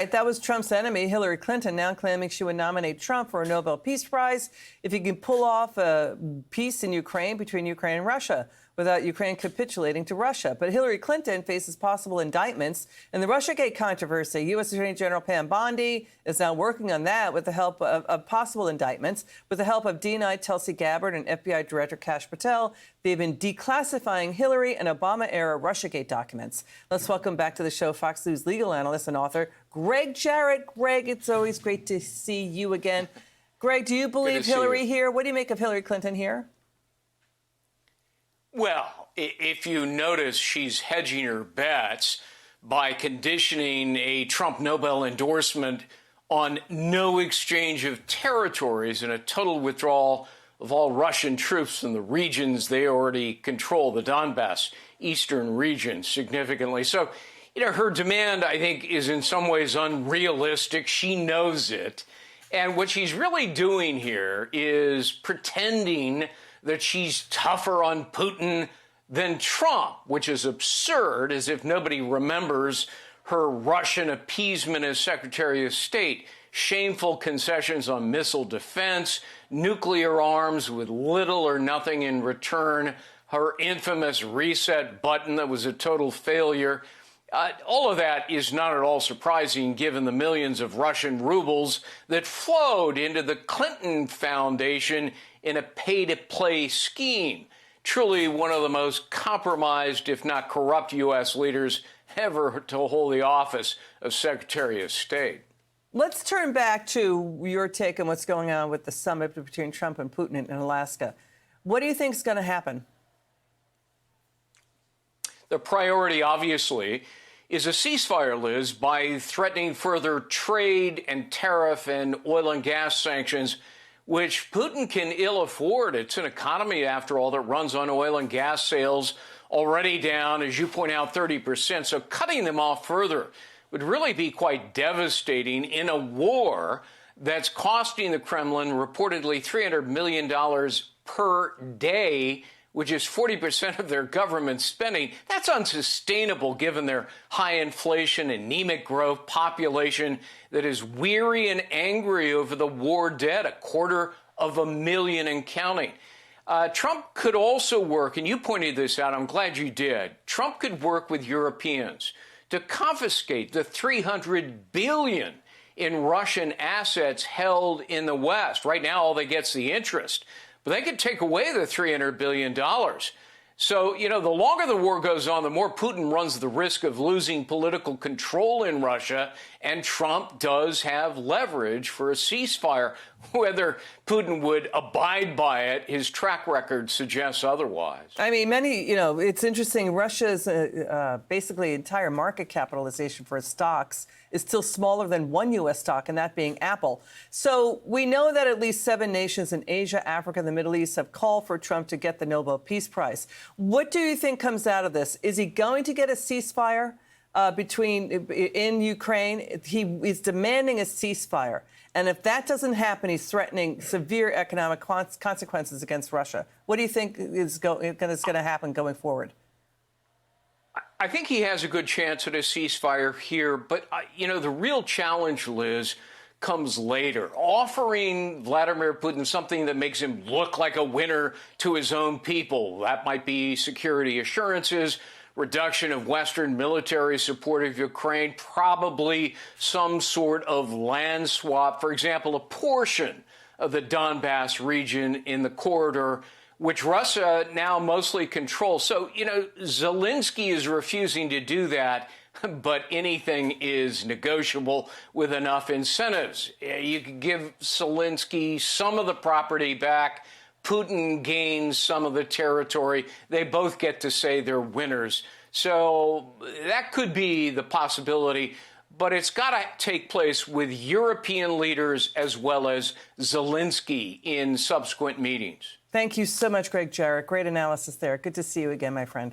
That was Trump's enemy, Hillary Clinton, now claiming she would nominate Trump for a Nobel Peace Prize if he can pull off a peace in Ukraine between Ukraine and Russia without Ukraine capitulating to Russia. But Hillary Clinton faces possible indictments in the Russiagate controversy. U.S. Attorney General Pam Bondi is now working on that with the help of possible indictments. With the help of DNI Tulsi Gabbard and FBI Director Kash Patel, they've been declassifying Hillary and Obama-era Russiagate documents. Let's welcome back to the show Fox News legal analyst and author Gregg Jarrett. Gregg, it's always great to see you again. Gregg, do you believe Hillary here? What do you make of Hillary Clinton here? Well, if you notice, she's hedging her bets by conditioning a Trump Nobel endorsement on no exchange of territories and a total withdrawal of all Russian troops from the regions they already control, the Donbass eastern region, significantly. So, her demand, I think, is in some ways unrealistic. She knows it. And what she's really doing here is pretending that she's tougher on Putin than Trump, which is absurd, as if nobody remembers her Russian appeasement as Secretary of State, shameful concessions on missile defense, nuclear arms with little or nothing in return, her infamous reset button that was a total failure. All of that is not at all surprising given the millions of Russian rubles that flowed into the Clinton Foundation in a pay-to-play scheme. Truly one of the most compromised, if not corrupt, U.S. leaders ever to hold the office of Secretary of State. Let's turn back to your take on what's going on with the summit between Trump and Putin in Alaska. What do you think is going to happen? The priority, obviously, is a ceasefire, Liz, by threatening further trade and tariff and oil and gas sanctions, which Putin can ill afford. It's an economy, after all, that runs on oil and gas sales, already down, as you point out, 30%. So cutting them off further would really be quite devastating in a war that's costing the Kremlin reportedly $300 million per day, which is 40% of their government spending. That's unsustainable given their high inflation, anemic growth, population that is weary and angry over the war debt, 250,000 and counting. Trump could also work, and you pointed this out, I'm glad you did. Trump could work with Europeans to confiscate the $300 billion in Russian assets held in the West. Right now, all they get's the interest. But they could take away the $300 billion. So, the longer the war goes on, the more Putin runs the risk of losing political control in Russia. And Trump does have leverage for a ceasefire. Whether Putin would abide by it, his track record suggests otherwise. I mean, it's interesting. Russia's basically entire market capitalization for its stocks is still smaller than one U.S. stock, and that being Apple. So we know that at least 7 nations in Asia, Africa, and the Middle East have called for Trump to get the Nobel Peace Prize. What do you think comes out of this? Is he going to get a ceasefire in Ukraine? He is demanding a ceasefire. And if that doesn't happen, he's threatening severe economic consequences against Russia. What do you think is going to happen going forward? I think he has a good chance at a ceasefire here. But, the real challenge, Liz, comes later. Offering Vladimir Putin something that makes him look like a winner to his own people. That might be security assurances, reduction of Western military support of Ukraine, probably some sort of land swap. For example, a portion of the Donbass region in the corridor, which Russia now mostly controls. So, Zelensky is refusing to do that, but anything is negotiable with enough incentives. You could give Zelensky some of the property back. Putin gains some of the territory. They both get to say they're winners. So that could be the possibility. But it's got to take place with European leaders as well as Zelensky in subsequent meetings. Thank you so much, Gregg Jarrett. Great analysis there. Good to see you again, my friend.